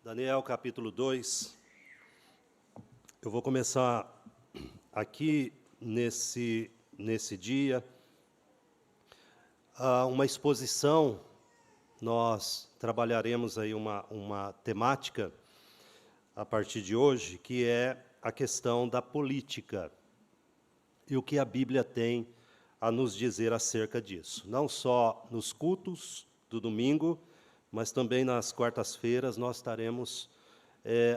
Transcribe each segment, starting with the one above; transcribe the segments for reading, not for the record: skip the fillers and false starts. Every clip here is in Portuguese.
Daniel, capítulo 2. Eu vou começar aqui, nesse dia, uma exposição. Nós trabalharemos aí uma temática, a partir de hoje, que é a questão da política e o que a Bíblia tem a nos dizer acerca disso. Não só nos cultos do domingo, mas também nas quartas-feiras nós estaremos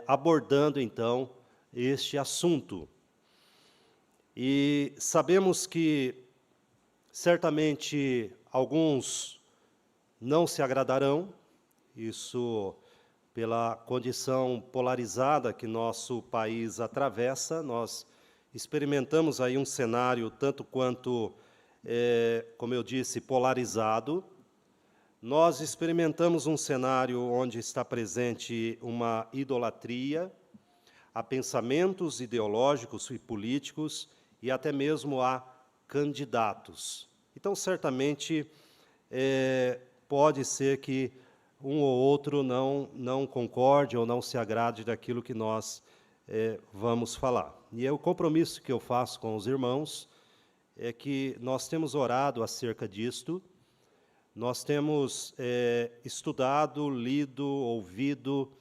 abordando, então, este assunto. E sabemos que, certamente, alguns não se agradarão, isso pela condição polarizada que nosso país atravessa. Nós experimentamos aí um cenário tanto quanto, como eu disse, polarizado. Nós experimentamos um cenário onde está presente uma idolatria a pensamentos ideológicos e políticos e até mesmo a candidatos. Então, certamente, pode ser que um ou outro não concorde ou não se agrade daquilo que nós vamos falar. E o compromisso que eu faço com os irmãos é que nós temos orado acerca disto. Nós temos estudado, lido, ouvido,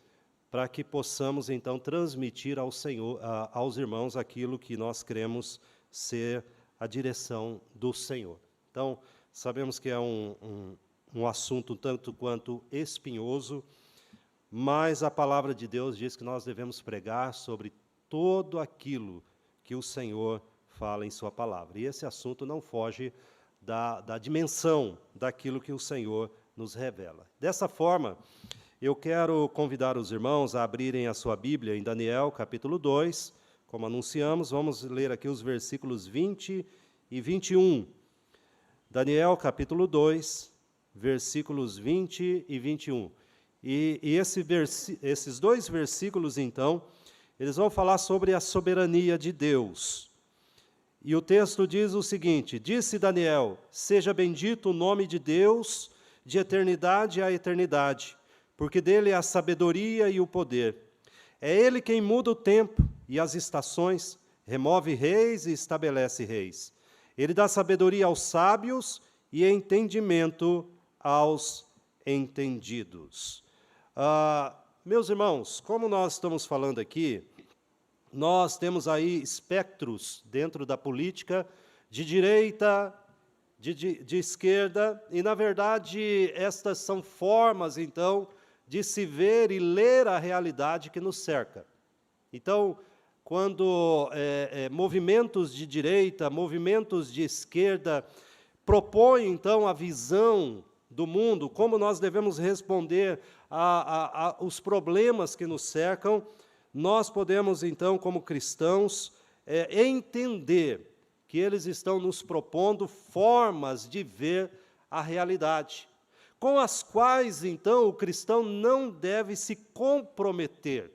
para que possamos, então, transmitir ao Senhor, aos irmãos aquilo que nós cremos ser a direção do Senhor. Então, sabemos que é um assunto tanto quanto espinhoso, mas a palavra de Deus diz que nós devemos pregar sobre todo aquilo que o Senhor fala em sua palavra. E esse assunto não foge da dimensão daquilo que o Senhor nos revela. Dessa forma, eu quero convidar os irmãos a abrirem a sua Bíblia em Daniel, capítulo 2. Como anunciamos, vamos ler aqui os versículos 20 e 21. Daniel, capítulo 2, versículos 20 e 21. E esses dois versículos, então, eles vão falar sobre a soberania de Deus. E o texto diz o seguinte: disse Daniel, seja bendito o nome de Deus, de eternidade a eternidade, porque dele é a sabedoria e o poder. É ele quem muda o tempo e as estações, remove reis e estabelece reis. Ele dá sabedoria aos sábios e entendimento aos entendidos. Meus irmãos, como nós estamos falando aqui, nós temos aí espectros dentro da política, de direita, de esquerda, e, na verdade, estas são formas, então, de se ver e ler a realidade que nos cerca. Então, quando movimentos de direita, movimentos de esquerda propõem, então, a visão do mundo, como nós devemos responder aos problemas que nos cercam, nós podemos, então, como cristãos, entender que eles estão nos propondo formas de ver a realidade, com as quais, então, o cristão não deve se comprometer.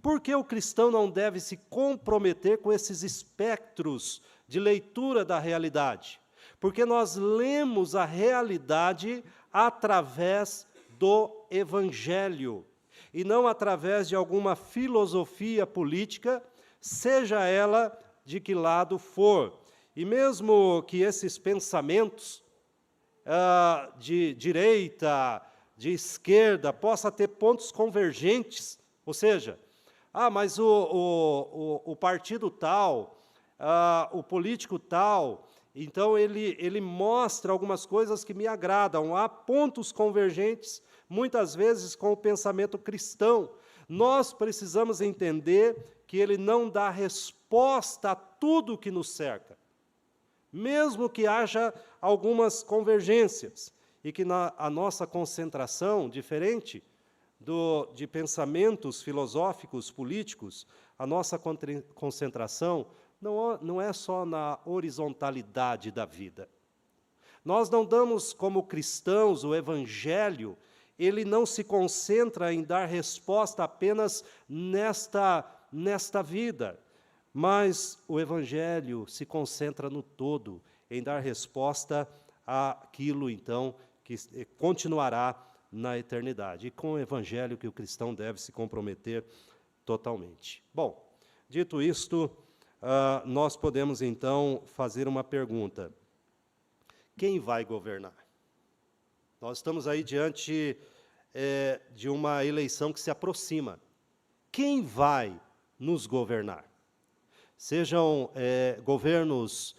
Por que o cristão não deve se comprometer com esses espectros de leitura da realidade? Porque nós lemos a realidade através do Evangelho, e não através de alguma filosofia política, seja ela de que lado for. E mesmo que esses pensamentos de direita, de esquerda, possam ter pontos convergentes, ou seja, mas o partido tal, o político tal, então ele mostra algumas coisas que me agradam, há pontos convergentes, muitas vezes com o pensamento cristão. Nós precisamos entender que ele não dá resposta a tudo que nos cerca, mesmo que haja algumas convergências, e que a nossa concentração, diferente de pensamentos filosóficos, políticos, a nossa concentração não é só na horizontalidade da vida. Nós não damos, como cristãos, o Evangelho, ele não se concentra em dar resposta apenas nesta vida, mas o Evangelho se concentra no todo, em dar resposta àquilo, então, que continuará na eternidade, e com o evangelho que o cristão deve se comprometer totalmente. Bom, dito isto, nós podemos então fazer uma pergunta: quem vai governar? Nós estamos aí diante de uma eleição que se aproxima. Quem vai nos governar? Sejam governos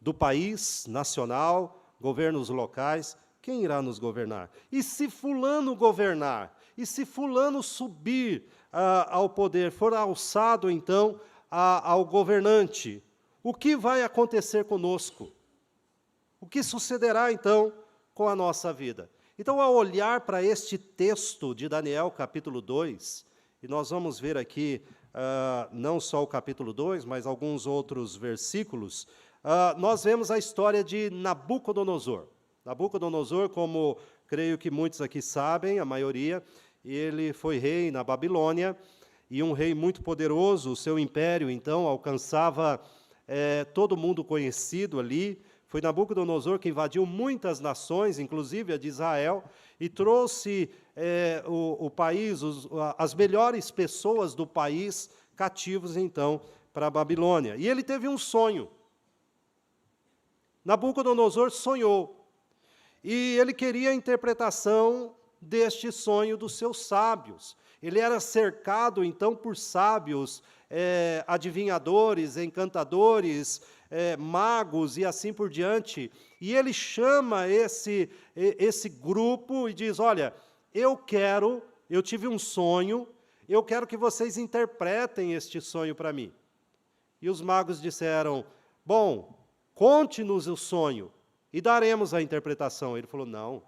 do país, nacional, governos locais, quem irá nos governar? E se fulano governar? E se fulano subir ao poder, for alçado, então, ao governante, o que vai acontecer conosco? O que sucederá, então, com a nossa vida? Então, ao olhar para este texto de Daniel, capítulo 2, e nós vamos ver aqui, não só o capítulo 2, mas alguns outros versículos, nós vemos a história de Nabucodonosor. Nabucodonosor, como creio que muitos aqui sabem, a maioria, ele foi rei na Babilônia, e um rei muito poderoso. O seu império, então, alcançava todo mundo conhecido ali. Foi Nabucodonosor que invadiu muitas nações, inclusive a de Israel, e trouxe o país, as melhores pessoas do país cativos, então, para a Babilônia. E ele teve um sonho. Nabucodonosor sonhou. E ele queria a interpretação deste sonho dos seus sábios. Ele era cercado, então, por sábios, adivinhadores, encantadores, magos e assim por diante. E ele chama esse grupo e diz: olha, eu tive um sonho, eu quero que vocês interpretem este sonho para mim. E os magos disseram: bom, conte-nos o sonho e daremos a interpretação. Ele falou: não,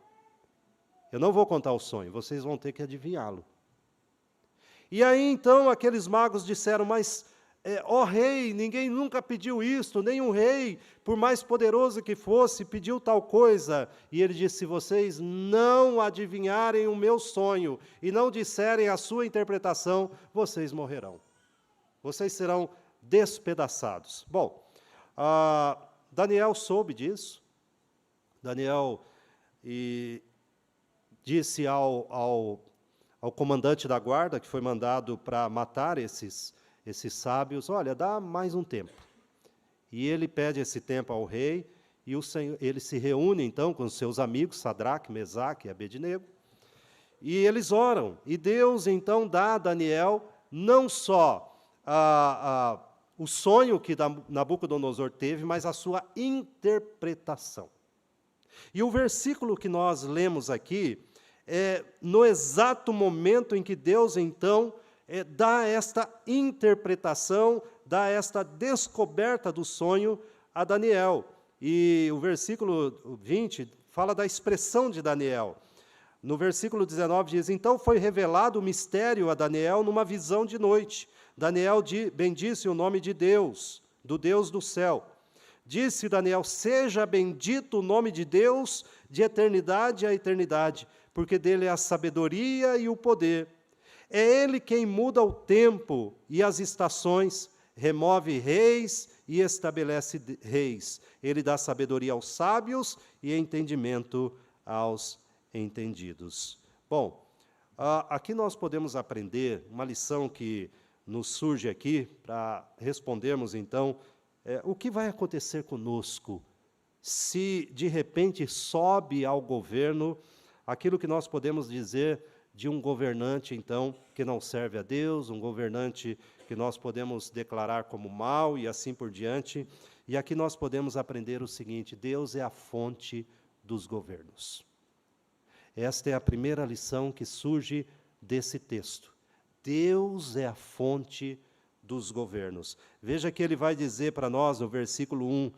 eu não vou contar o sonho, vocês vão ter que adivinhá-lo. E aí, então, aqueles magos disseram: mas, ó rei, ninguém nunca pediu isto, nenhum rei, por mais poderoso que fosse, pediu tal coisa. E ele disse: se vocês não adivinharem o meu sonho e não disserem a sua interpretação, vocês morrerão. Vocês serão despedaçados. Bom, Daniel soube disso. Daniel disse ao comandante da guarda, que foi mandado para matar esses sábios: olha, dá mais um tempo. E ele pede esse tempo ao rei, e ele se reúne, então, com os seus amigos, Sadraque, Mesaque e Abednego, e eles oram. E Deus, então, dá a Daniel não só o sonho que Nabucodonosor teve, mas a sua interpretação. E o versículo que nós lemos aqui, no exato momento em que Deus, então, dá esta interpretação, dá esta descoberta do sonho a Daniel. E o versículo 20 fala da expressão de Daniel. No versículo 19 diz: então foi revelado o mistério a Daniel numa visão de noite. Daniel bendisse o nome de Deus, do Deus do céu. Disse Daniel: seja bendito o nome de Deus de eternidade a eternidade, porque dele é a sabedoria e o poder. É ele quem muda o tempo e as estações, remove reis e estabelece reis. Ele dá sabedoria aos sábios e entendimento aos entendidos. Bom, aqui nós podemos aprender uma lição que nos surge aqui, para respondermos, então, o que vai acontecer conosco se, de repente, sobe ao governo aquilo que nós podemos dizer de um governante, então, que não serve a Deus, um governante que nós podemos declarar como mau e assim por diante. E aqui nós podemos aprender o seguinte: Deus é a fonte dos governos. Esta é a primeira lição que surge desse texto. Deus é a fonte dos governos. Veja que ele vai dizer para nós no versículo 1,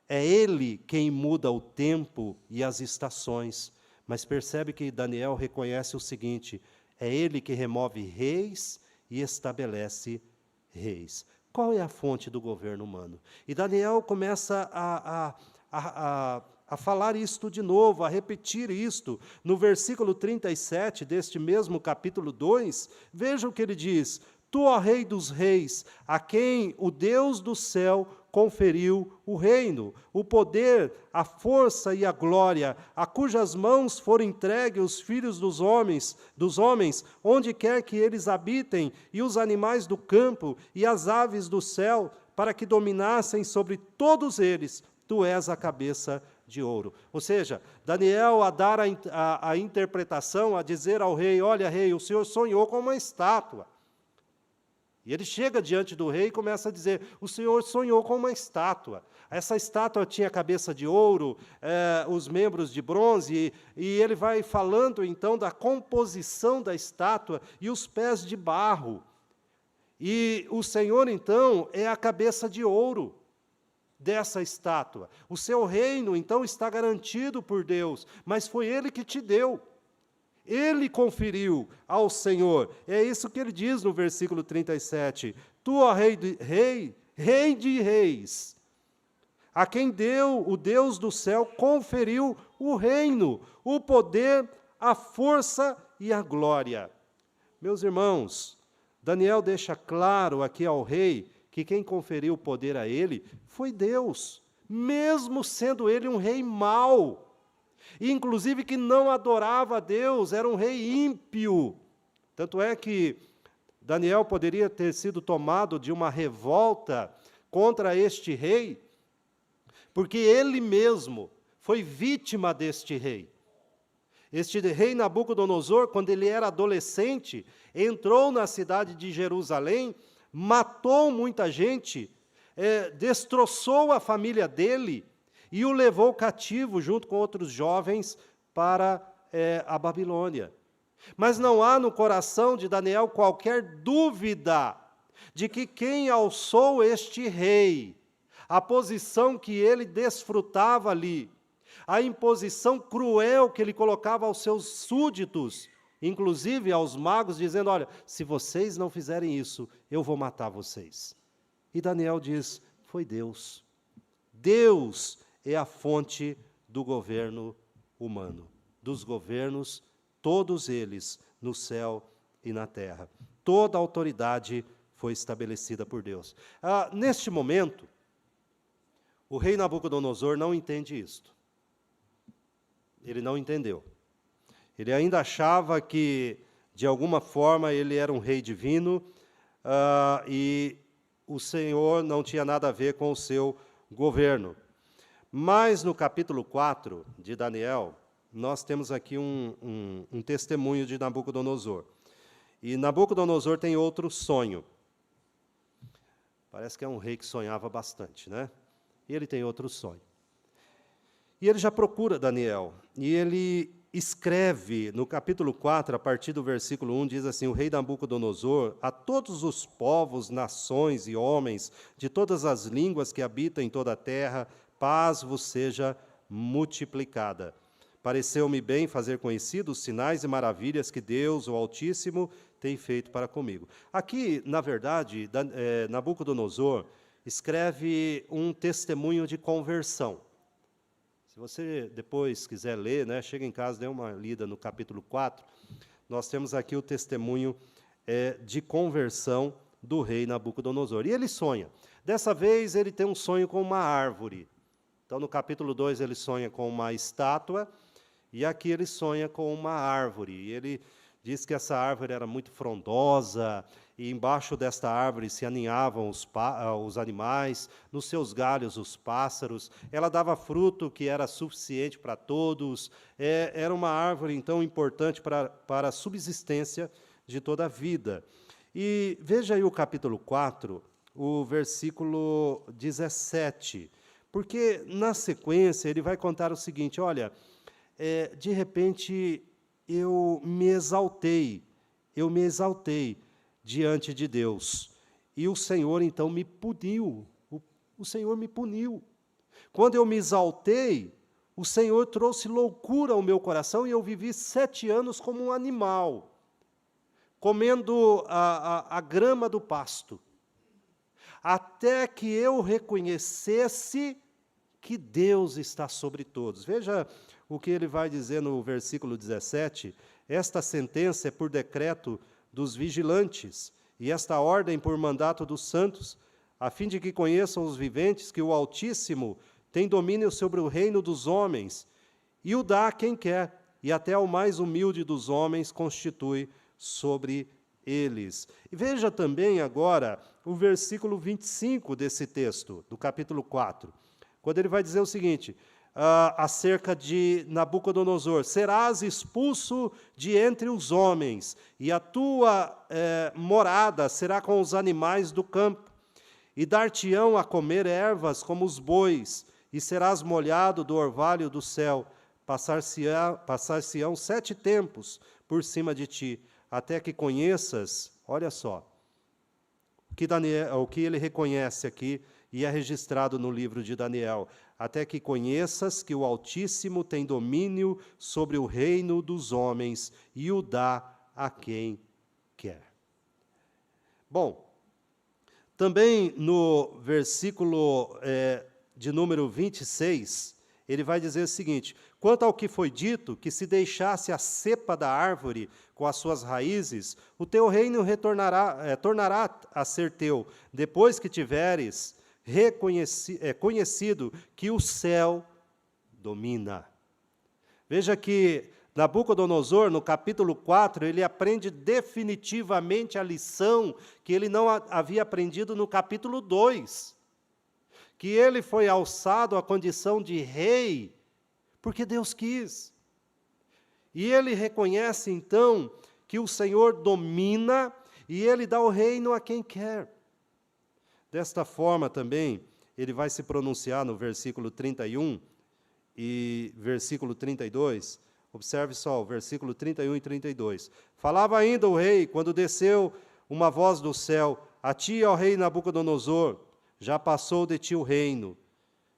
é ele quem muda o tempo e as estações. Mas percebe que Daniel reconhece o seguinte: é ele que remove reis e estabelece reis. Qual é a fonte do governo humano? E Daniel começa a falar isto de novo, a repetir isto. No versículo 37 deste mesmo capítulo 2, veja o que ele diz: Tu, ó Rei dos reis, a quem o Deus do céu conferiu o reino, o poder, a força e a glória, a cujas mãos foram entregues os filhos dos homens, onde quer que eles habitem, e os animais do campo e as aves do céu, para que dominassem sobre todos eles. Tu és a cabeça de ouro. Ou seja, Daniel, a dar a interpretação, a dizer ao rei: olha, rei, o Senhor sonhou com uma estátua. E ele chega diante do rei e começa a dizer: o Senhor sonhou com uma estátua. Essa estátua tinha cabeça de ouro, os membros de bronze, e ele vai falando então da composição da estátua e os pés de barro. E o Senhor então é a cabeça de ouro dessa estátua. O seu reino então está garantido por Deus, mas foi Ele que te deu. Ele conferiu ao Senhor. É isso que ele diz no versículo 37. Tu, ó Rei de reis, a quem deu o Deus do céu, conferiu o reino, o poder, a força e a glória. Meus irmãos, Daniel deixa claro aqui ao rei que quem conferiu o poder a ele foi Deus, mesmo sendo ele um rei mau. E, inclusive, que não adorava a Deus, era um rei ímpio. Tanto é que Daniel poderia ter sido tomado de uma revolta contra este rei, porque ele mesmo foi vítima deste rei. Este rei Nabucodonosor, quando ele era adolescente, entrou na cidade de Jerusalém, matou muita gente, destroçou a família dele, e o levou cativo, junto com outros jovens, para a Babilônia. Mas não há no coração de Daniel qualquer dúvida de que quem alçou este rei, a posição que ele desfrutava ali, a imposição cruel que ele colocava aos seus súditos, inclusive aos magos, dizendo: olha, se vocês não fizerem isso, eu vou matar vocês. E Daniel diz: foi Deus. Deus é a fonte do governo humano, dos governos, todos eles, no céu e na terra. Toda a autoridade foi estabelecida por Deus. Neste momento, o rei Nabucodonosor não entende isto. Ele não entendeu. Ele ainda achava que, de alguma forma, ele era um rei divino, e o Senhor não tinha nada a ver com o seu governo. Mas no capítulo 4 de Daniel, nós temos aqui um testemunho de Nabucodonosor. E Nabucodonosor tem outro sonho. Parece que é um rei que sonhava bastante, né? E ele tem outro sonho. E ele já procura Daniel. E ele escreve no capítulo 4, a partir do versículo 1, diz assim: o rei Nabucodonosor, a todos os povos, nações e homens, de todas as línguas que habitam em toda a terra, paz vos seja multiplicada. Pareceu-me bem fazer conhecidos os sinais e maravilhas que Deus, o Altíssimo, tem feito para comigo. Aqui, na verdade, Nabucodonosor escreve um testemunho de conversão. Se você depois quiser ler, né, chega em casa, dê uma lida no capítulo 4, nós temos aqui o testemunho de conversão do rei Nabucodonosor. E ele sonha. Dessa vez, ele tem um sonho com uma árvore. Então, no capítulo 2, ele sonha com uma estátua, e aqui ele sonha com uma árvore. E ele diz que essa árvore era muito frondosa, e embaixo desta árvore se aninhavam os animais, nos seus galhos os pássaros. Ela dava fruto que era suficiente para todos. Era uma árvore, então, importante para a subsistência de toda a vida. E veja aí o capítulo 4, o versículo 17. Porque, na sequência, ele vai contar o seguinte: olha, de repente eu me exaltei diante de Deus, e o Senhor então me puniu, o Senhor me puniu. Quando eu me exaltei, o Senhor trouxe loucura ao meu coração, e eu vivi 7 anos como um animal, comendo a grama do pasto, até que eu reconhecesse que Deus está sobre todos. Veja o que ele vai dizer no versículo 17: esta sentença é por decreto dos vigilantes, e esta ordem por mandato dos santos, a fim de que conheçam os viventes que o Altíssimo tem domínio sobre o reino dos homens, e o dá a quem quer, e até ao mais humilde dos homens constitui sobre eles. E veja também agora o versículo 25 desse texto, do capítulo 4, quando ele vai dizer o seguinte, acerca de Nabucodonosor: serás expulso de entre os homens, e a tua morada será com os animais do campo, e dar-te-ão a comer ervas como os bois, e serás molhado do orvalho do céu, passar-se-ão 7 tempos por cima de ti, até que conheças, olha só, o que ele reconhece aqui, e é registrado no livro de Daniel, até que conheças que o Altíssimo tem domínio sobre o reino dos homens, e o dá a quem quer. Bom, também no versículo de número 26, ele vai dizer o seguinte: quanto ao que foi dito, que se deixasse a cepa da árvore com as suas raízes, o teu reino tornará a ser teu, depois que tiveres conhecido que o céu domina. Veja que Nabucodonosor, no capítulo 4, ele aprende definitivamente a lição que ele não havia aprendido no capítulo 2, que ele foi alçado à condição de rei, porque Deus quis. E ele reconhece, então, que o Senhor domina e ele dá o reino a quem quer. Desta forma também, ele vai se pronunciar no versículo 31 e versículo 32. Observe só, o versículo 31 e 32. Falava ainda o rei, quando desceu uma voz do céu: a ti, ó rei Nabucodonosor, já passou de ti o reino.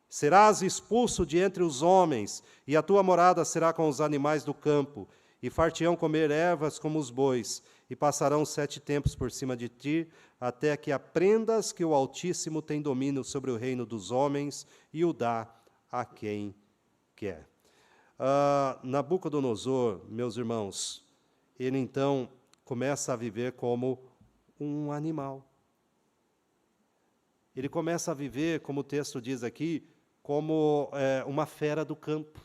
Serás expulso de entre os homens, e a tua morada será com os animais do campo, e far-te-ão comer ervas como os bois, e passarão 7 tempos por cima de ti, até que aprendas que o Altíssimo tem domínio sobre o reino dos homens, e o dá a quem quer. Nabucodonosor, meus irmãos, ele então começa a viver como um animal. Ele começa a viver, como o texto diz aqui, como uma fera do campo.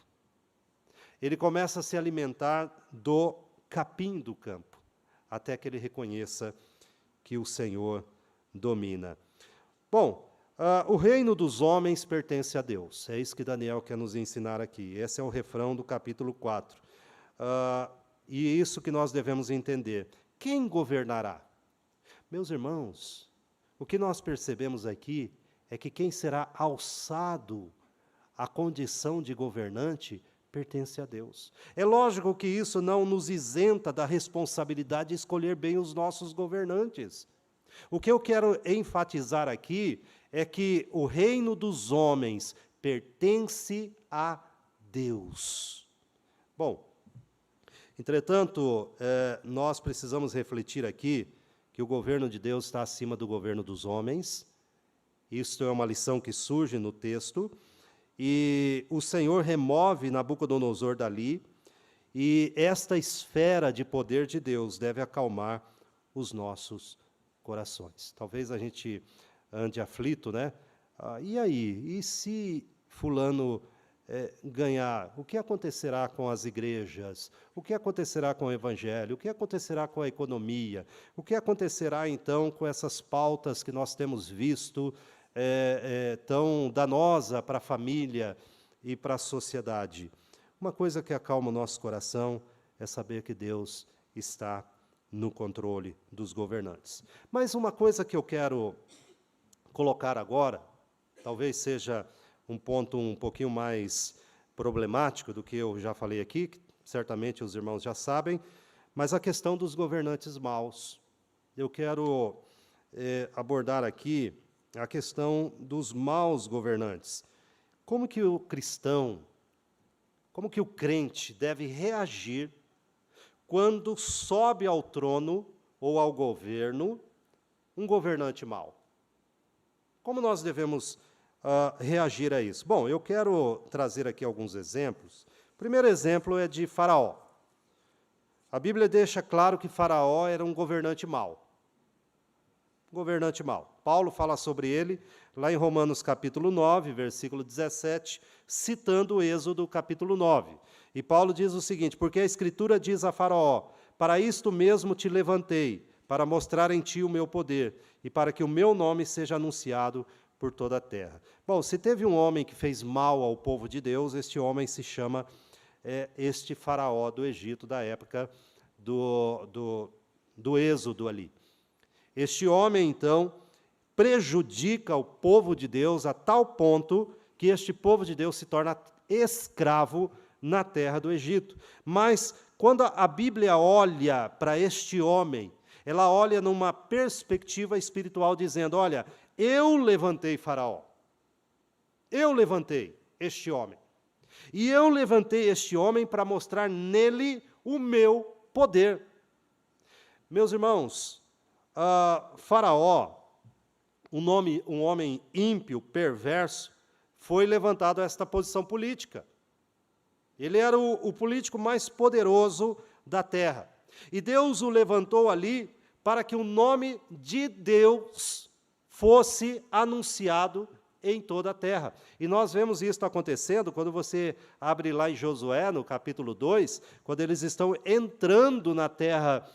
Ele começa a se alimentar do capim do campo, até que ele reconheça que o Senhor domina. Bom, o reino dos homens pertence a Deus. É isso que Daniel quer nos ensinar aqui. Esse é o refrão do capítulo 4. E é isso que nós devemos entender. Quem governará? Meus irmãos, o que nós percebemos aqui é que quem será alçado à condição de governante pertence a Deus. É lógico que isso não nos isenta da responsabilidade de escolher bem os nossos governantes. O que eu quero enfatizar aqui é que o reino dos homens pertence a Deus. Bom, entretanto, nós precisamos refletir aqui que o governo de Deus está acima do governo dos homens. Isto é uma lição que surge no texto, e o Senhor remove Nabucodonosor dali, e esta esfera de poder de Deus deve acalmar os nossos corações. Talvez a gente ande aflito, né? E aí? E se fulano ganhar? O que acontecerá com as igrejas? O que acontecerá com o evangelho? O que acontecerá com a economia? O que acontecerá, então, com essas pautas que nós temos visto tão danosa para a família e para a sociedade? Uma coisa que acalma o nosso coração é saber que Deus está no controle dos governantes. Mas uma coisa que eu quero colocar agora, talvez seja um ponto um pouquinho mais problemático do que eu já falei aqui, que certamente os irmãos já sabem, mas a questão dos governantes maus. Eu quero abordar aqui a questão dos maus governantes. Como que o cristão, como que o crente deve reagir quando sobe ao trono ou ao governo um governante mau? Como nós devemos reagir a isso? Bom, eu quero trazer aqui alguns exemplos. O primeiro exemplo é de Faraó. A Bíblia deixa claro que Faraó era um governante mau. governante mau. Paulo fala sobre ele lá em Romanos capítulo 9, versículo 17, citando o Êxodo capítulo 9. E Paulo diz o seguinte: porque a Escritura diz a Faraó: para isto mesmo te levantei, para mostrar em ti o meu poder, e para que o meu nome seja anunciado por toda a terra. Bom, se teve um homem que fez mal ao povo de Deus, este homem se chama este Faraó do Egito, da época do Êxodo ali. Este homem, então, prejudica o povo de Deus a tal ponto que este povo de Deus se torna escravo na terra do Egito. Mas, quando a Bíblia olha para este homem, ela olha numa perspectiva espiritual, dizendo: olha, eu levantei Faraó, eu levantei este homem, e eu levantei este homem para mostrar nele o meu poder. Meus irmãos, Faraó, um homem ímpio, perverso, foi levantado a esta posição política. Ele era o político mais poderoso da terra. E Deus o levantou ali para que o nome de Deus fosse anunciado em toda a terra. E nós vemos isso acontecendo quando você abre lá em Josué, no capítulo 2, quando eles estão entrando na terra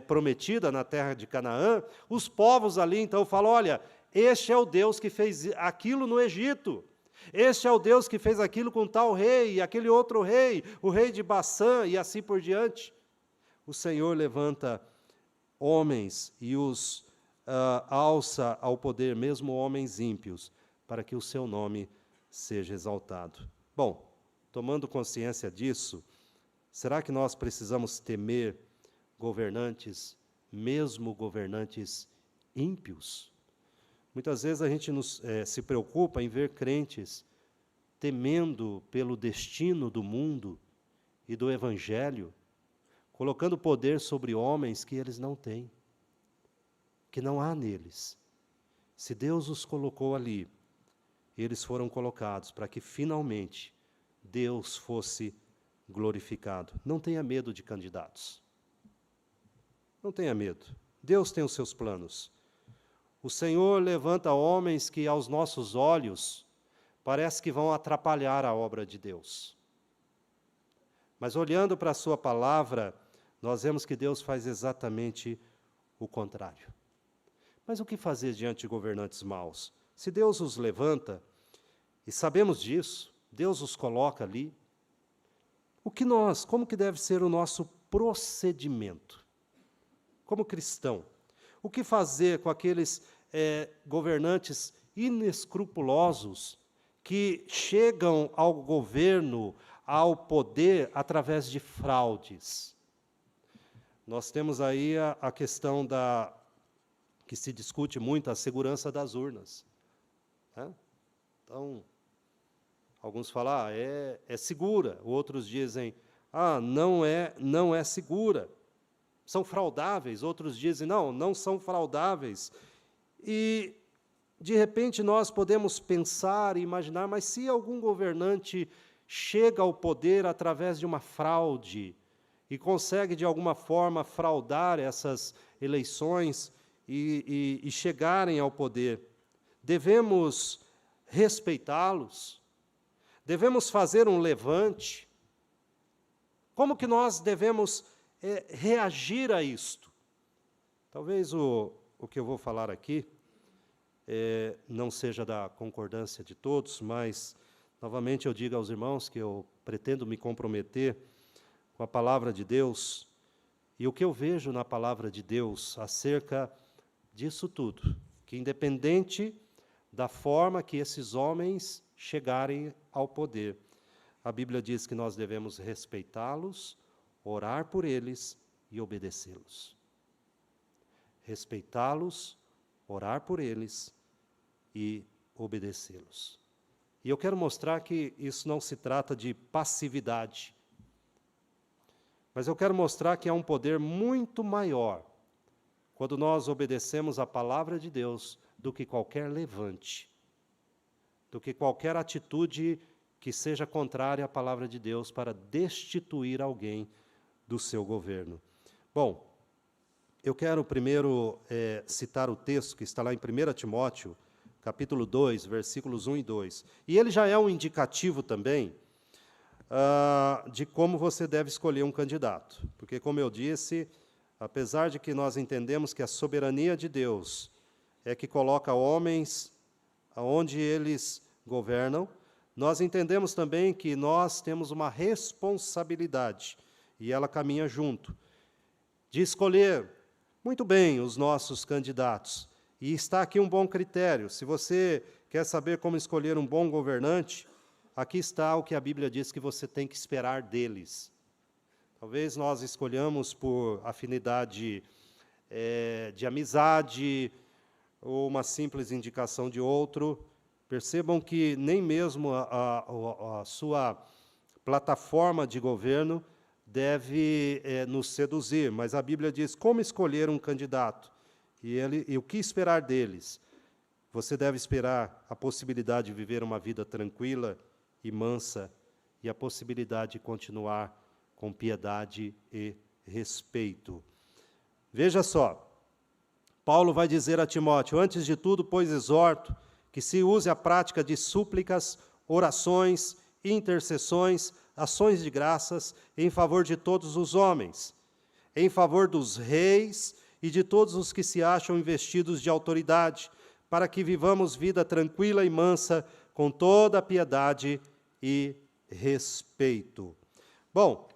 prometida, na terra de Canaã, os povos ali então falam: olha, este é o Deus que fez aquilo no Egito. Este é o Deus que fez aquilo com tal rei, e aquele outro rei, o rei de Baçã, e assim por diante. O Senhor levanta homens e os alça ao poder, mesmo homens ímpios, para que o seu nome seja exaltado. Bom, tomando consciência disso, será que nós precisamos temer governantes, mesmo governantes ímpios? Muitas vezes a gente se preocupa em ver crentes temendo pelo destino do mundo e do Evangelho, colocando poder sobre homens que eles não têm, que não há neles. Se Deus os colocou ali, eles foram colocados para que finalmente Deus fosse glorificado. Não tenha medo de candidatos. Não tenha medo. Deus tem os seus planos. O Senhor levanta homens que, aos nossos olhos, parece que vão atrapalhar a obra de Deus. Mas, olhando para a sua palavra, nós vemos que Deus faz exatamente o contrário. Mas o que fazer diante de governantes maus? Se Deus os levanta, e sabemos disso, Deus os coloca ali, como que deve ser o nosso procedimento? Como cristão, o que fazer com aqueles governantes inescrupulosos que chegam ao governo, ao poder, através de fraudes? Nós temos aí a questão que se discute muito, a segurança das urnas. Né? Então, alguns falam: é segura. Outros dizem: não é segura. São fraudáveis. Outros dizem: não são fraudáveis. E, de repente, nós podemos pensar e imaginar: mas se algum governante chega ao poder através de uma fraude e consegue, de alguma forma, fraudar essas eleições e chegarem ao poder, devemos respeitá-los? Devemos fazer um levante? Como que nós devemos reagir a isto? Talvez o que eu vou falar aqui não seja da concordância de todos, mas, novamente, eu digo aos irmãos que eu pretendo me comprometer com a palavra de Deus, e o que eu vejo na palavra de Deus acerca disso tudo, que independente da forma que esses homens chegarem ao poder, a Bíblia diz que nós devemos respeitá-los, orar por eles e obedecê-los. Respeitá-los, orar por eles e obedecê-los. E eu quero mostrar que isso não se trata de passividade, mas eu quero mostrar que há um poder muito maior quando nós obedecemos a palavra de Deus do que qualquer levante, do que qualquer atitude que seja contrária à palavra de Deus para destituir alguém do seu governo. Bom, Eu quero primeiro citar o texto que está lá em 1 Timóteo, capítulo 2, versículos 1 e 2. E ele já é um indicativo também de como você deve escolher um candidato. Porque, como eu disse, apesar de que nós entendemos que a soberania de Deus é que coloca homens aonde eles governam, nós entendemos também que nós temos uma responsabilidade, e ela caminha junto, de escolher muito bem os nossos candidatos. E está aqui um bom critério. Se você quer saber como escolher um bom governante, aqui está o que a Bíblia diz que você tem que esperar deles. Talvez nós escolhamos por afinidade de amizade, ou uma simples indicação de outro. Percebam que nem mesmo a sua plataforma de governo deve nos seduzir, mas a Bíblia diz como escolher um candidato e o que esperar deles. Você deve esperar a possibilidade de viver uma vida tranquila e mansa e a possibilidade de continuar com piedade e respeito. Veja só, Paulo vai dizer a Timóteo: antes de tudo, pois, exorto que se use a prática de súplicas, orações, intercessões, ações de graças em favor de todos os homens, em favor dos reis e de todos os que se acham investidos de autoridade, para que vivamos vida tranquila e mansa, com toda a piedade e respeito. Bom,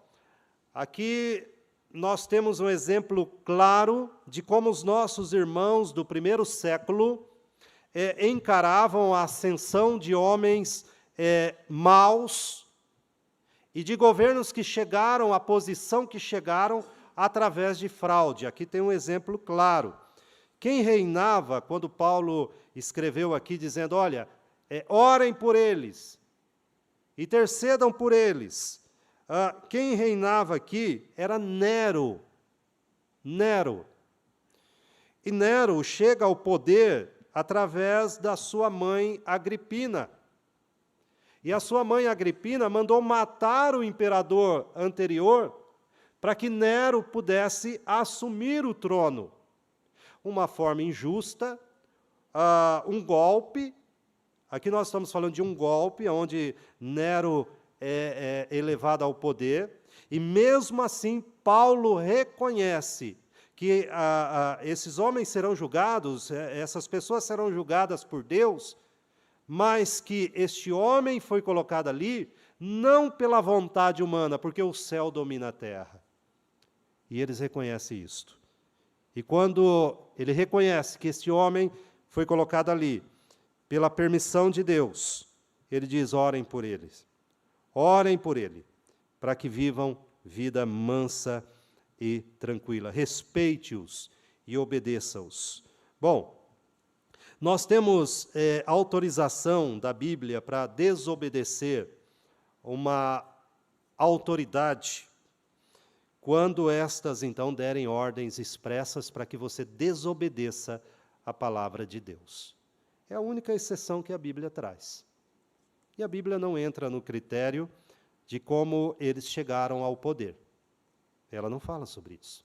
aqui nós temos um exemplo claro de como os nossos irmãos do primeiro século encaravam a ascensão de homens maus e de governos que chegaram à posição que chegaram através de fraude. Aqui tem um exemplo claro. Quem reinava, quando Paulo escreveu aqui dizendo, olha, orem por eles, intercedam por eles. Quem reinava aqui era Nero. Nero. E Nero chega ao poder através da sua mãe Agripina. E a sua mãe Agripina mandou matar o imperador anterior para que Nero pudesse assumir o trono. Uma forma injusta, um golpe. Aqui nós estamos falando de um golpe, onde Nero é elevado ao poder, e mesmo assim Paulo reconhece que esses homens serão julgados, essas pessoas serão julgadas por Deus, mas que este homem foi colocado ali não pela vontade humana, porque o céu domina a terra. E eles reconhecem isto. E quando ele reconhece que este homem foi colocado ali pela permissão de Deus, ele diz, orem por eles. Orem por ele, para que vivam vida mansa e tranquila. Respeite-os e obedeça-os. Bom, nós temos autorização da Bíblia para desobedecer uma autoridade, quando estas, então, derem ordens expressas para que você desobedeça a palavra de Deus. É a única exceção que a Bíblia traz. E a Bíblia não entra no critério de como eles chegaram ao poder. Ela não fala sobre isso.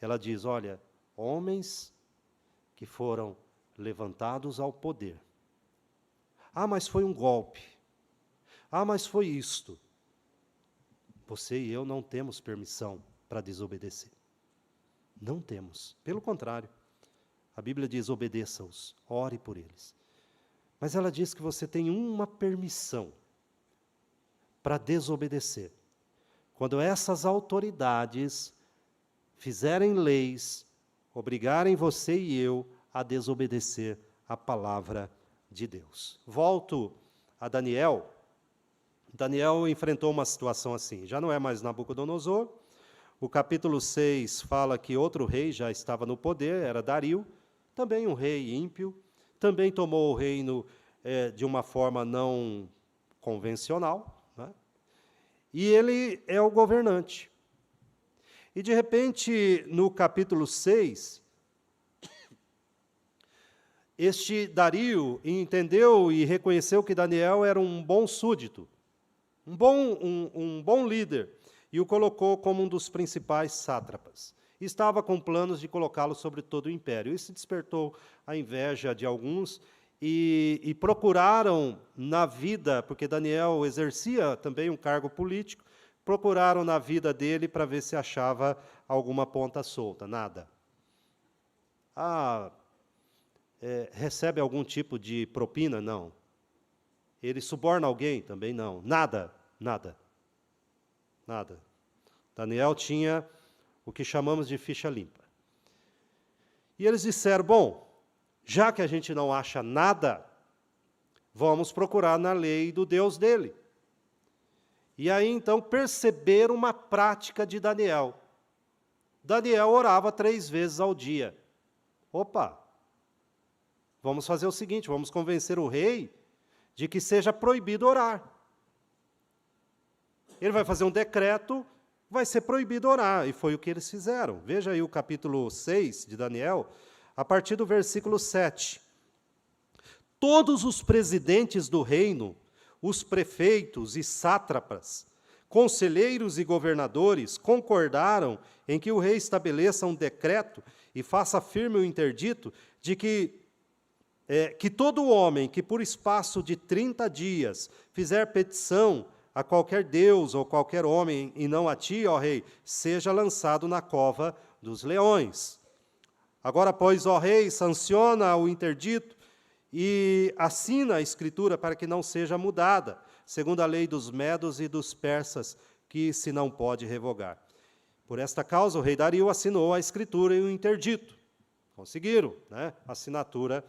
Ela diz, olha, homens que foram levantados ao poder. Mas foi um golpe. Mas foi isto. Você e eu não temos permissão para desobedecer. Não temos. Pelo contrário, a Bíblia diz, obedeça-os, ore por eles. Mas ela diz que você tem uma permissão para desobedecer. Quando essas autoridades fizerem leis, obrigarem você e eu a desobedecer a palavra de Deus. Volto a Daniel. Daniel enfrentou uma situação assim. Já não é mais Nabucodonosor. O capítulo 6 fala que outro rei já estava no poder, era Dario, também um rei ímpio, também tomou o reino de uma forma não convencional, né? E ele é o governante. E, de repente, no capítulo 6, este Dario entendeu e reconheceu que Daniel era um bom súdito, um bom líder, e o colocou como um dos principais sátrapas. e estava com planos de colocá-lo sobre todo o império. Isso despertou a inveja de alguns e procuraram na vida, porque Daniel exercia também um cargo político, procuraram na vida dele para ver se achava alguma ponta solta. Nada. Recebe algum tipo de propina? Não. Ele suborna alguém? Também não. Nada, nada, nada. Daniel tinha o que chamamos de ficha limpa. E eles disseram, bom, já que a gente não acha nada, vamos procurar na lei do Deus dele. E aí, então, perceberam uma prática de Daniel. Daniel orava 3 vezes ao dia. Opa! Vamos fazer o seguinte, vamos convencer o rei de que seja proibido orar. Ele vai fazer um decreto, vai ser proibido orar, e foi o que eles fizeram. Veja aí o capítulo 6 de Daniel, a partir do versículo 7. Todos os presidentes do reino, os prefeitos e sátrapas, conselheiros e governadores concordaram em que o rei estabeleça um decreto e faça firme o interdito de que todo homem que por espaço de 30 dias fizer petição a qualquer deus ou qualquer homem, e não a ti, ó rei, seja lançado na cova dos leões. Agora, pois, ó rei, sanciona o interdito e assina a escritura para que não seja mudada, segundo a lei dos medos e dos persas, que se não pode revogar. Por esta causa, o rei Dario assinou a escritura e o interdito. Conseguiram, né? A assinatura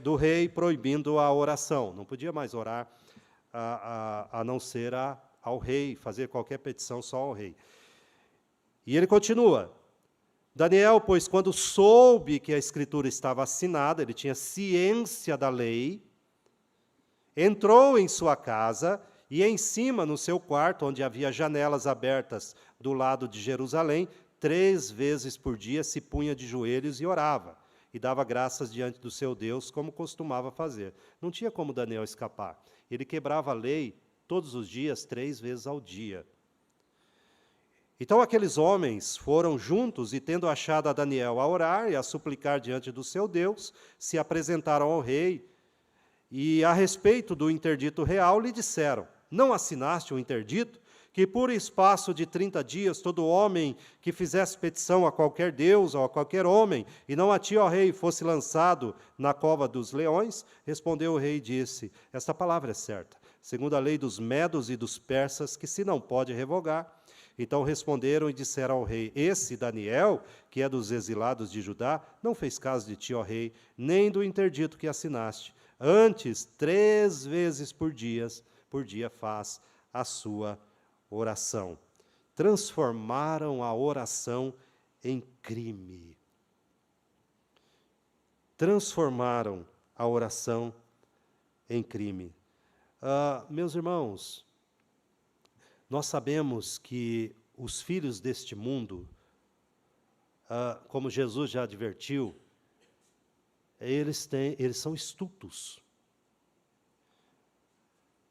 do rei proibindo a oração. Não podia mais orar a não ser ao rei, fazer qualquer petição só ao rei. E ele continua. Daniel, pois, quando soube que a escritura estava assinada, ele tinha ciência da lei, entrou em sua casa e em cima, no seu quarto, onde havia janelas abertas do lado de Jerusalém, 3 vezes por dia se punha de joelhos e orava, e dava graças diante do seu Deus, como costumava fazer. Não tinha como Daniel escapar. Ele quebrava a lei todos os dias, 3 vezes ao dia. Então aqueles homens foram juntos e, tendo achado a Daniel a orar e a suplicar diante do seu Deus, se apresentaram ao rei e, a respeito do interdito real, lhe disseram, não assinaste o interdito? Que por espaço de 30 dias todo homem que fizesse petição a qualquer deus ou a qualquer homem, e não a ti, ó rei, fosse lançado na cova dos leões? Respondeu o rei e disse, esta palavra é certa, segundo a lei dos medos e dos persas, que se não pode revogar. Então responderam e disseram ao rei, esse Daniel, que é dos exilados de Judá, não fez caso de ti, ó rei, nem do interdito que assinaste. Antes, 3 vezes por dia faz a sua oração. Transformaram a oração em crime. Transformaram a oração em crime. Meus irmãos, nós sabemos que os filhos deste mundo, como Jesus já advertiu, eles são estultos.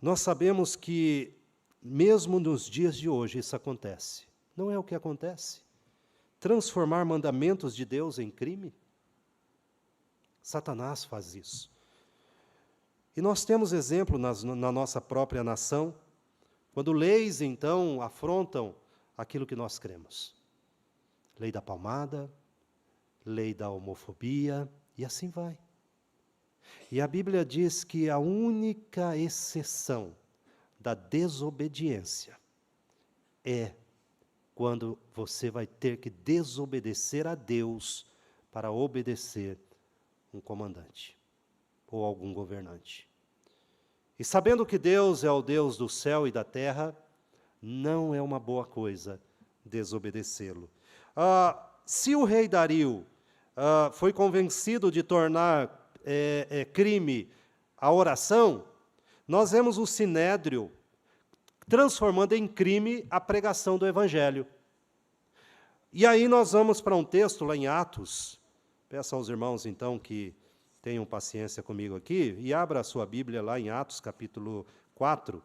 Nós sabemos que mesmo nos dias de hoje isso acontece. Não é o que acontece? Transformar mandamentos de Deus em crime? Satanás faz isso. E nós temos exemplo na nossa própria nação, quando leis, então, afrontam aquilo que nós cremos. Lei da palmada, lei da homofobia, e assim vai. E a Bíblia diz que a única exceção da desobediência é quando você vai ter que desobedecer a Deus para obedecer um comandante ou algum governante. E sabendo que Deus é o Deus do céu e da terra, não é uma boa coisa desobedecê-lo. Se o rei Dario foi convencido de tornar crime a oração, nós vemos o Sinédrio transformando em crime a pregação do Evangelho. E aí nós vamos para um texto lá em Atos. Peço aos irmãos, então, que tenham paciência comigo aqui, e abra a sua Bíblia lá em Atos, capítulo 4.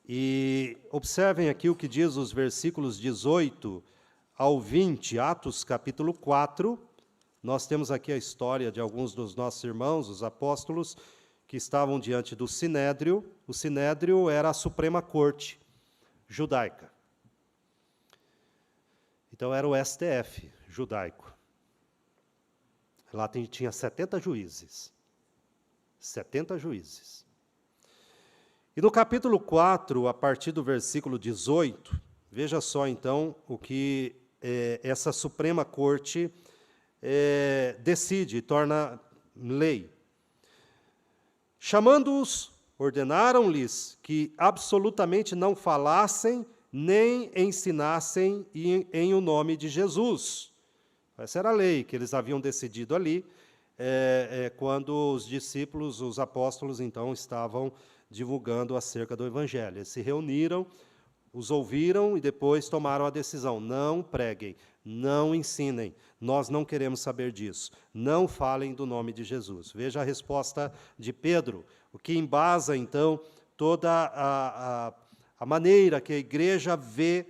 E observem aqui o que diz os versículos 18 ao 20, Atos capítulo 4, nós temos aqui a história de alguns dos nossos irmãos, os apóstolos, que estavam diante do Sinédrio. O Sinédrio era a Suprema Corte judaica. Então, era o STF judaico. Lá tinha 70 juízes. 70 juízes. E no capítulo 4, a partir do versículo 18, veja só, então, o que essa Suprema Corte decide, torna lei. Chamando-os, ordenaram-lhes que absolutamente não falassem nem ensinassem em o nome de Jesus. Essa era a lei que eles haviam decidido ali, quando os discípulos, os apóstolos, então, estavam divulgando acerca do Evangelho. Eles se reuniram, os ouviram e depois tomaram a decisão: não preguem, não ensinem, nós não queremos saber disso, não falem do nome de Jesus. Veja a resposta de Pedro, o que embasa, então, toda a maneira que a igreja vê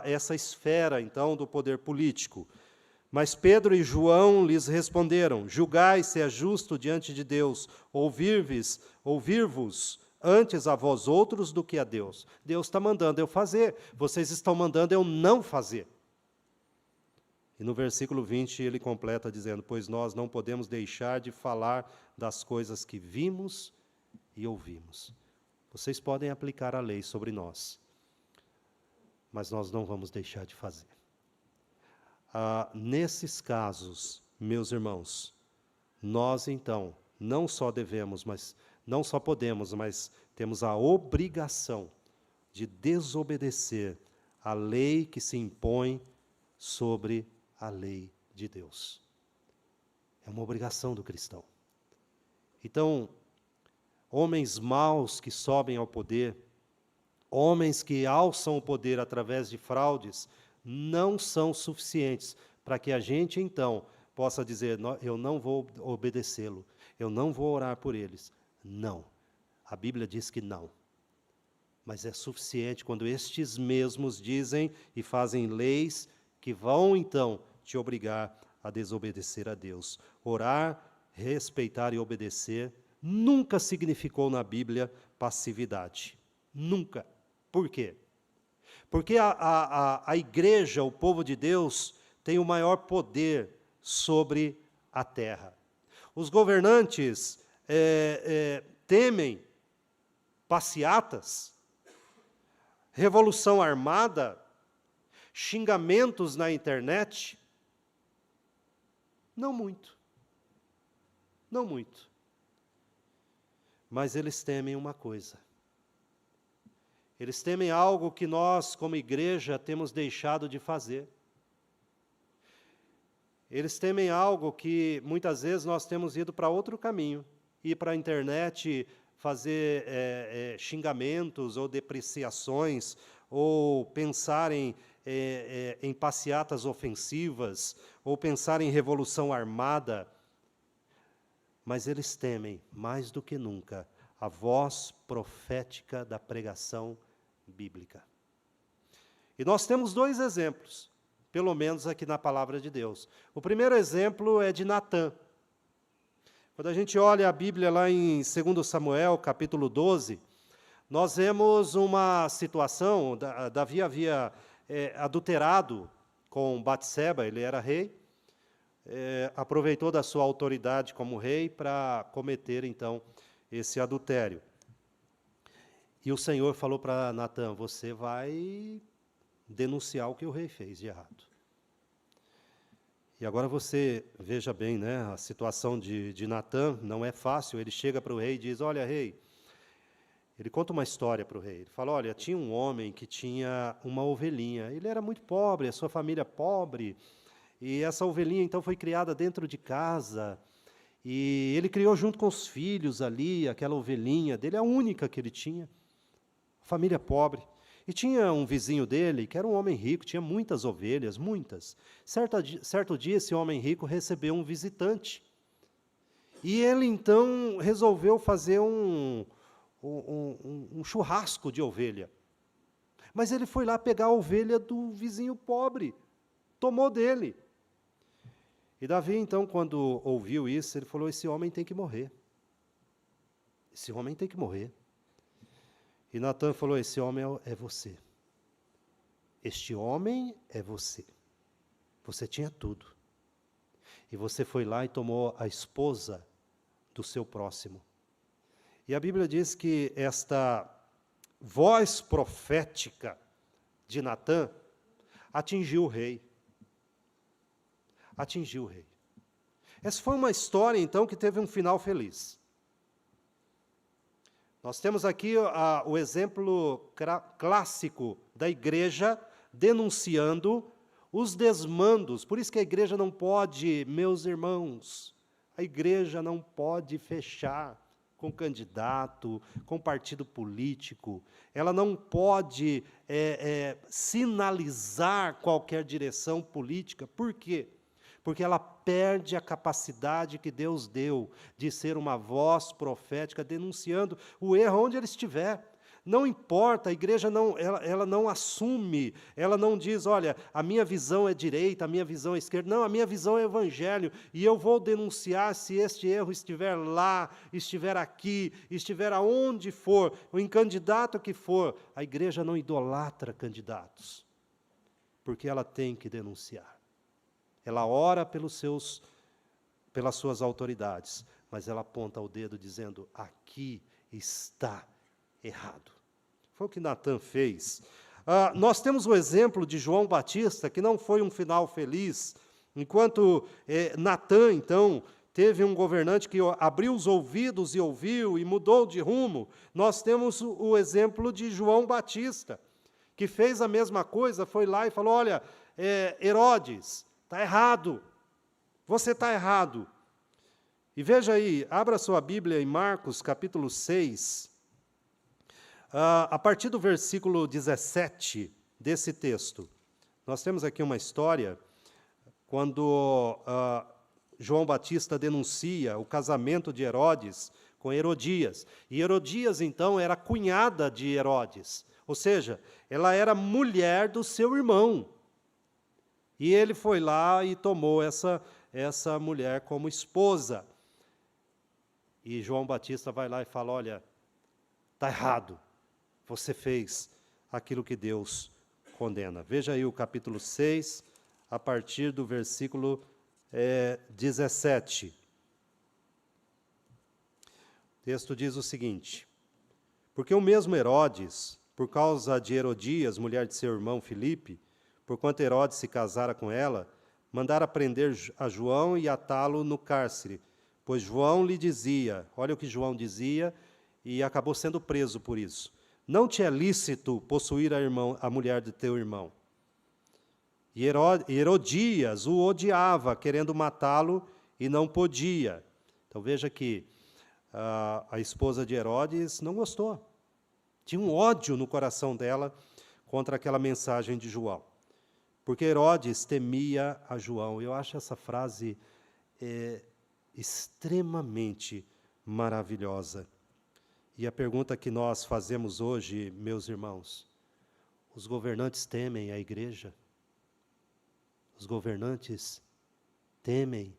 essa esfera, então, do poder político. Mas Pedro e João lhes responderam: julgai se é justo diante de Deus ouvir-vos antes a vós outros do que a Deus. Deus está mandando eu fazer, vocês estão mandando eu não fazer. E no versículo 20 ele completa dizendo: pois nós não podemos deixar de falar das coisas que vimos e ouvimos. Vocês podem aplicar a lei sobre nós, mas nós não vamos deixar de fazer. Nesses casos, meus irmãos, nós então não só devemos, mas não só podemos, mas temos a obrigação de desobedecer a lei que se impõe sobre a lei de Deus. É uma obrigação do cristão. Então, homens maus que sobem ao poder, homens que alçam o poder através de fraudes, não são suficientes para que a gente, então, possa dizer: eu não vou obedecê-lo, eu não vou orar por eles. Não. A Bíblia diz que não. Mas é suficiente quando estes mesmos dizem e fazem leis que vão, então, te obrigar a desobedecer a Deus. Orar, respeitar e obedecer nunca significou na Bíblia passividade. Nunca. Por quê? Porque a igreja, o povo de Deus, tem o maior poder sobre a terra. Os governantes temem passeatas, revolução armada, xingamentos na internet. Não muito. Não muito. Mas eles temem uma coisa. Eles temem algo que nós, como igreja, temos deixado de fazer. Eles temem algo que, muitas vezes, nós temos ido para outro caminho. Ir para a internet, fazer xingamentos ou depreciações, ou pensar em passeatas ofensivas, ou pensar em revolução armada. Mas eles temem, mais do que nunca, a voz profética da pregação bíblica. E nós temos dois exemplos, pelo menos aqui na palavra de Deus. O primeiro exemplo é de Natã. Quando a gente olha a Bíblia lá em 2 Samuel, capítulo 12, nós vemos uma situação, Davi havia adulterado com Batseba, ele era rei, aproveitou da sua autoridade como rei para cometer, então, esse adultério. E o Senhor falou para Natã: você vai denunciar o que o rei fez de errado. E agora você veja bem, né, a situação de Natã não é fácil. Ele chega para o rei e diz: olha, rei, ele conta uma história para o rei. Ele fala: olha, tinha um homem que tinha uma ovelhinha. Ele era muito pobre, a sua família pobre, e essa ovelhinha então foi criada dentro de casa. E ele criou junto com os filhos ali, aquela ovelhinha dele, a única que ele tinha, família pobre. E tinha um vizinho dele, que era um homem rico, tinha muitas ovelhas, muitas. Certo dia, esse homem rico recebeu um visitante. E ele, então, resolveu fazer um churrasco de ovelha. Mas ele foi lá pegar a ovelha do vizinho pobre. tomou dele. E Davi, então, quando ouviu isso, ele falou, esse homem tem que morrer. Esse homem tem que morrer. E Natan falou, esse homem é você. Este homem é você. Você tinha tudo. E você foi lá e tomou a esposa do seu próximo. E a Bíblia diz que esta voz profética de Natan atingiu o rei. Atingiu o rei. Essa foi uma história, então, que teve um final feliz. Nós temos aqui o exemplo clássico da igreja denunciando os desmandos. Por isso que a igreja não pode, meus irmãos, a igreja não pode fechar com candidato, com partido político. Ela não pode sinalizar qualquer direção política. Por quê? Porque ela perde a capacidade que Deus deu de ser uma voz profética denunciando o erro onde ele estiver. Não importa, a igreja ela não assume, ela não diz, olha, a minha visão é direita, a minha visão é esquerda. Não, a minha visão é evangelho, e eu vou denunciar se este erro estiver lá, estiver aqui, estiver aonde for, ou em candidato que for. A igreja não idolatra candidatos, porque ela tem que denunciar. Ela ora pelas suas autoridades, mas ela aponta o dedo dizendo, aqui está errado. Foi o que Natan fez. Nós temos o exemplo de João Batista, que não foi um final feliz. Enquanto Natan, então, teve um governante que abriu os ouvidos e ouviu e mudou de rumo, nós temos o exemplo de João Batista, que fez a mesma coisa, foi lá e falou, olha, Herodes, está errado, você está errado. E veja aí, abra sua Bíblia em Marcos, capítulo 6, a partir do versículo 17 desse texto. Nós temos aqui uma história, quando João Batista denuncia o casamento de Herodes com Herodias. E Herodias, então, era cunhada de Herodes, ou seja, ela era mulher do seu irmão. E ele foi lá e tomou essa mulher como esposa. E João Batista vai lá e fala, olha, está errado, você fez aquilo que Deus condena. Veja aí o capítulo 6, a partir do versículo 17. O texto diz o seguinte, porque o mesmo Herodes, por causa de Herodias, mulher de seu irmão Filipe, porquanto Herodes se casara com ela, mandara prender a João e atá-lo no cárcere, pois João lhe dizia, olha o que João dizia, e acabou sendo preso por isso, não te é lícito possuir a mulher de teu irmão. E Herodias o odiava, querendo matá-lo, e não podia. Então veja que a esposa de Herodes não gostou. Tinha um ódio no coração dela contra aquela mensagem de João. Porque Herodes temia a João. Eu acho essa frase extremamente maravilhosa. E a pergunta que nós fazemos hoje, meus irmãos, os governantes temem a igreja? Os governantes temem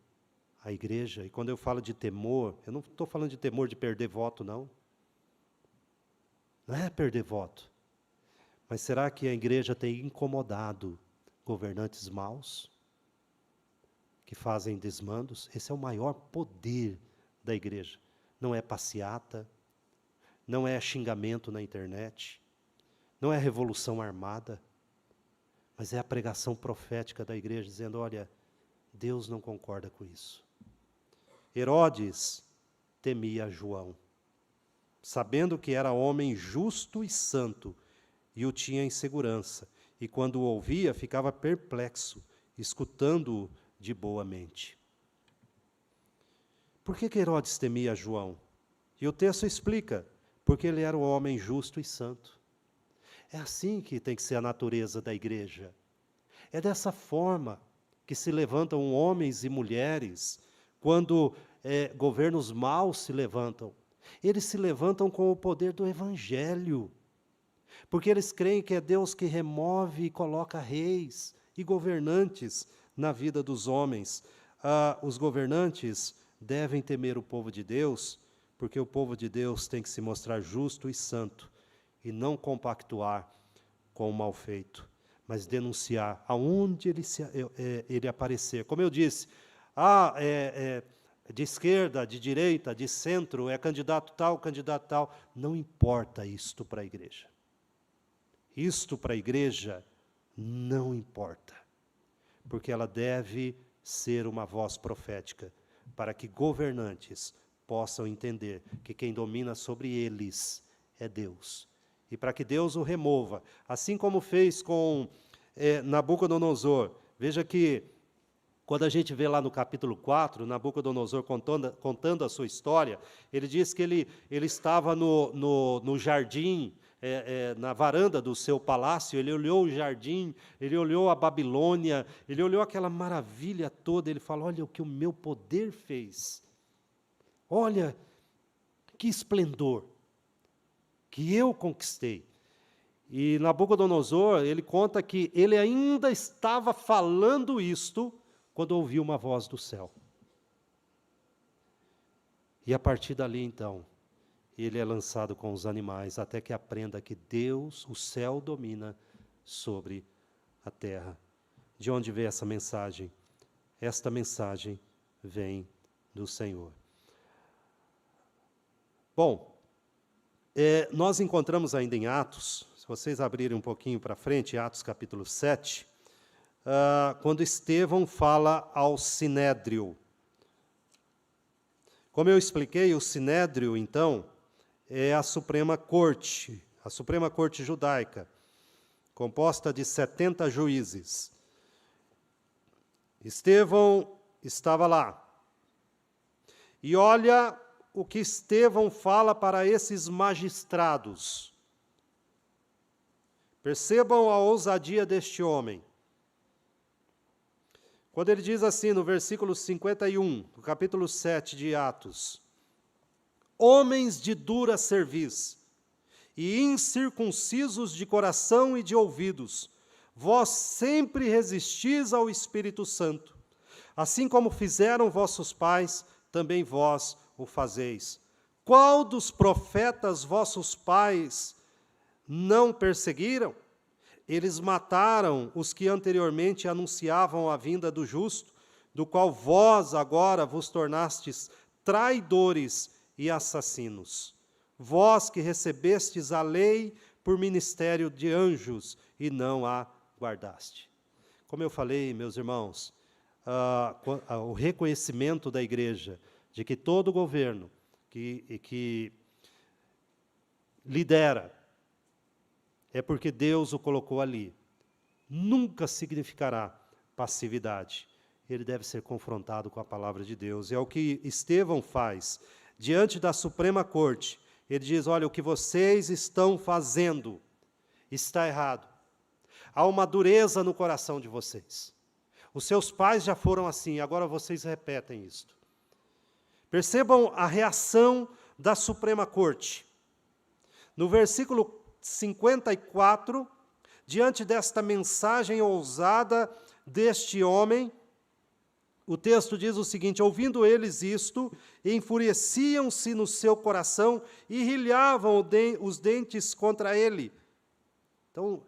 a igreja? E quando eu falo de temor, eu não estou falando de temor de perder voto, não. Não é perder voto. Mas será que a igreja tem incomodado governantes maus, que fazem desmandos? Esse é o maior poder da igreja. Não é passeata, não é xingamento na internet, não é revolução armada, mas é a pregação profética da igreja, dizendo, olha, Deus não concorda com isso. Herodes temia João, sabendo que era homem justo e santo, e o tinha em segurança. E quando o ouvia, ficava perplexo, escutando-o de boa mente. Por que Herodes temia João? E o texto explica, porque ele era um homem justo e santo. É assim que tem que ser a natureza da igreja. É dessa forma que se levantam homens e mulheres, quando governos maus se levantam. Eles se levantam com o poder do Evangelho, porque eles creem que é Deus que remove e coloca reis e governantes na vida dos homens. Os governantes devem temer o povo de Deus, porque o povo de Deus tem que se mostrar justo e santo, e não compactuar com o mal feito, mas denunciar aonde ele aparecer. Como eu disse, de esquerda, de direita, de centro, é candidato tal, não importa isto para a igreja. Isto para a igreja não importa, porque ela deve ser uma voz profética, para que governantes possam entender que quem domina sobre eles é Deus. E para que Deus o remova, assim como fez com Nabucodonosor. Veja que, quando a gente vê lá no capítulo 4, Nabucodonosor contando a sua história, ele diz que ele estava no jardim, na varanda do seu palácio, ele olhou o jardim, ele olhou a Babilônia, ele olhou aquela maravilha toda, ele falou, olha o que o meu poder fez. Olha que esplendor que eu conquistei. E Nabucodonosor, ele conta que ele ainda estava falando isto quando ouviu uma voz do céu. E a partir dali, então, ele é lançado com os animais, até que aprenda que Deus, o céu, domina sobre a terra. De onde veio essa mensagem? Esta mensagem vem do Senhor. Bom, nós encontramos ainda em Atos, se vocês abrirem um pouquinho para frente, Atos capítulo 7, quando Estevão fala ao Sinédrio. Como eu expliquei, o Sinédrio, então, é a Suprema Corte judaica, composta de 70 juízes. Estevão estava lá. E olha o que Estevão fala para esses magistrados. Percebam a ousadia deste homem. Quando ele diz assim, no versículo 51, do capítulo 7 de Atos, homens de dura cerviz e incircuncisos de coração e de ouvidos, vós sempre resistis ao Espírito Santo, assim como fizeram vossos pais, também vós o fazeis. Qual dos profetas vossos pais não perseguiram? Eles mataram os que anteriormente anunciavam a vinda do justo, do qual vós agora vos tornastes traidores e assassinos. Vós que recebestes a lei por ministério de anjos e não a guardaste. Como eu falei, meus irmãos, o reconhecimento da igreja de que todo governo que lidera é porque Deus o colocou ali. Nunca significará passividade. Ele deve ser confrontado com a palavra de Deus. É o que Estevão faz diante da Suprema Corte. Ele diz, olha, o que vocês estão fazendo está errado. Há uma dureza no coração de vocês. Os seus pais já foram assim, agora vocês repetem isto. Percebam a reação da Suprema Corte. No versículo 54, diante desta mensagem ousada deste homem, o texto diz o seguinte, ouvindo eles isto, enfureciam-se no seu coração e rilhavam os dentes contra ele. Então,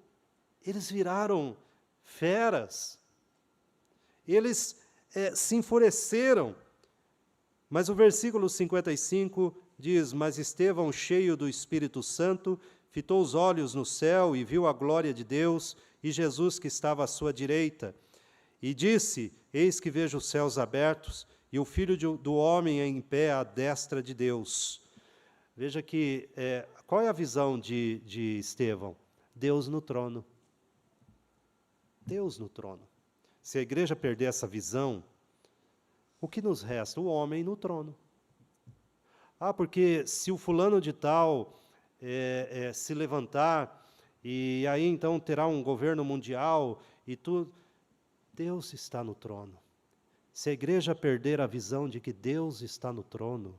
eles viraram feras, eles se enfureceram. Mas o versículo 55 diz, mas Estevão, cheio do Espírito Santo, fitou os olhos no céu e viu a glória de Deus e Jesus que estava à sua direita. E disse, eis que vejo os céus abertos e o Filho do Homem em pé à destra de Deus. Veja que, qual é a visão de Estevão? Deus no trono. Deus no trono. Se a igreja perder essa visão, o que nos resta? O homem no trono. Porque se o fulano de tal se levantar, e aí então terá um governo mundial, e tudo, Deus está no trono. Se a igreja perder a visão de que Deus está no trono,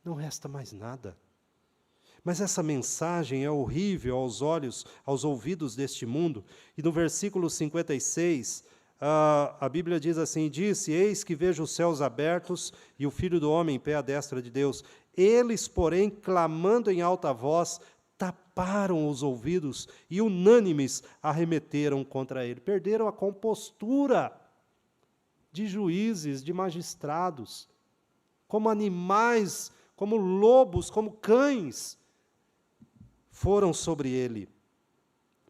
não resta mais nada. Mas essa mensagem é horrível aos olhos, aos ouvidos deste mundo. E no versículo 56, a Bíblia diz assim: disse, eis que vejo os céus abertos e o Filho do Homem em pé à destra de Deus. Eles, porém, clamando em alta voz, taparam os ouvidos e unânimes arremeteram contra ele. Perderam a compostura de juízes, de magistrados, como animais, como lobos, como cães, foram sobre ele,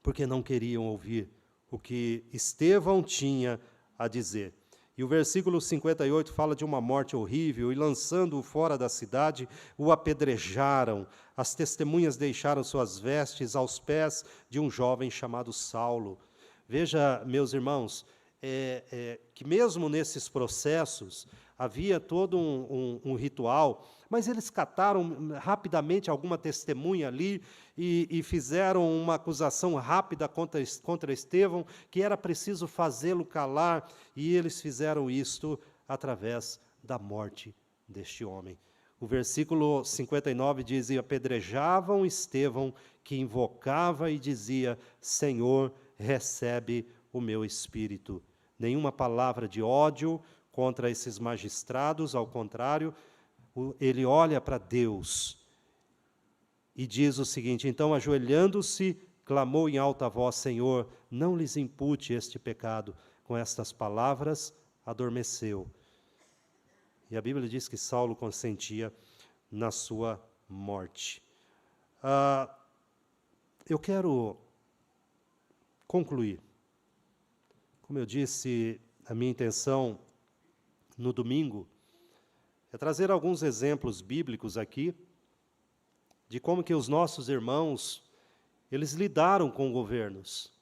porque não queriam ouvir o que Estevão tinha a dizer. E o versículo 58 fala de uma morte horrível, e lançando-o fora da cidade, o apedrejaram. As testemunhas deixaram suas vestes aos pés de um jovem chamado Saulo. Veja, meus irmãos, que mesmo nesses processos, havia todo um ritual, mas eles cataram rapidamente alguma testemunha ali e fizeram uma acusação rápida contra Estevão, que era preciso fazê-lo calar, e eles fizeram isto através da morte deste homem. O versículo 59 diz, e apedrejavam Estevão, que invocava e dizia, Senhor, recebe o meu espírito. Nenhuma palavra de ódio contra esses magistrados, ao contrário, ele olha para Deus e diz o seguinte: então, ajoelhando-se, clamou em alta voz, Senhor, não lhes impute este pecado. Com estas palavras, adormeceu. E a Bíblia diz que Saulo consentia na sua morte. Eu quero concluir. Como eu disse, a minha intenção no domingo é trazer alguns exemplos bíblicos aqui de como que os nossos irmãos, eles lidaram com governos.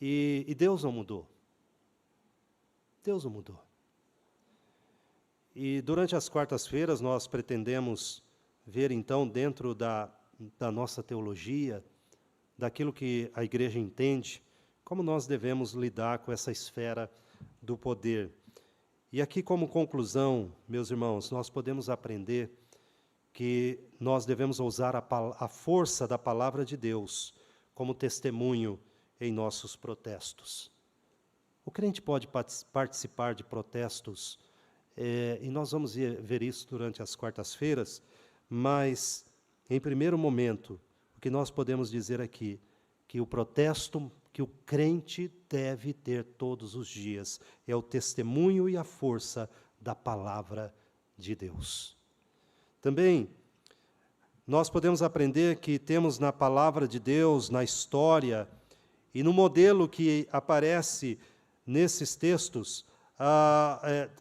E Deus não mudou. Deus não mudou. E durante as quartas-feiras nós pretendemos ver então dentro da nossa teologia, daquilo que a igreja entende, como nós devemos lidar com essa esfera do poder. E aqui, como conclusão, meus irmãos, nós podemos aprender que nós devemos usar a força da palavra de Deus como testemunho em nossos protestos. O crente pode participar de protestos, e nós vamos ver isso durante as quartas-feiras, mas, em primeiro momento, o que nós podemos dizer aqui, que o protesto que o crente deve ter todos os dias é o testemunho e a força da palavra de Deus. Também, nós podemos aprender que temos na palavra de Deus, na história, e no modelo que aparece nesses textos,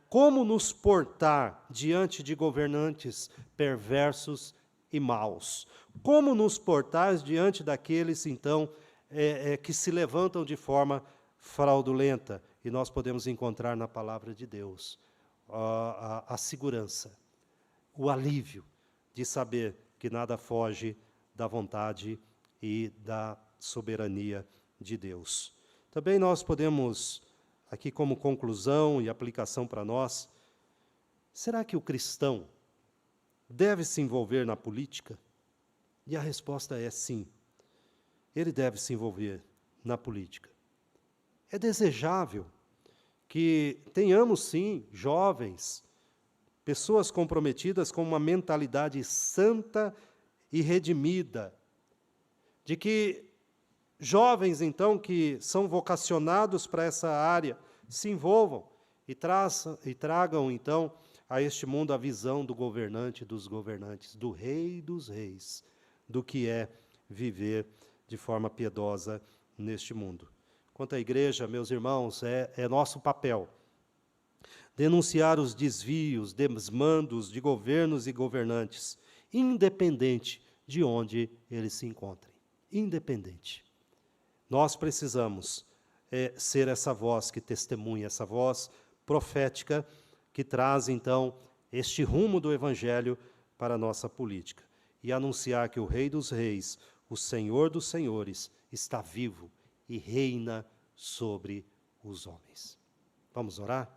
como nos portar diante de governantes perversos e maus. Como nos portar diante daqueles, então, que se levantam de forma fraudulenta. E nós podemos encontrar na palavra de Deus a segurança, o alívio de saber que nada foge da vontade e da soberania de Deus. Também nós podemos, aqui como conclusão e aplicação para nós, será que o cristão deve se envolver na política? E a resposta é sim. Ele deve se envolver na política. É desejável que tenhamos, sim, jovens, pessoas comprometidas com uma mentalidade santa e redimida, de que jovens, então, que são vocacionados para essa área, se envolvam e tragam, então, a este mundo a visão do governante dos governantes, do rei dos reis, do que é viver de forma piedosa neste mundo. Quanto à igreja, meus irmãos, é nosso papel denunciar os desvios, desmandos de governos e governantes, independente de onde eles se encontrem. Independente. Nós precisamos ser essa voz que testemunha, essa voz profética que traz, então, este rumo do Evangelho para a nossa política. E anunciar que o Rei dos Reis, o Senhor dos Senhores, está vivo e reina sobre os homens. Vamos orar?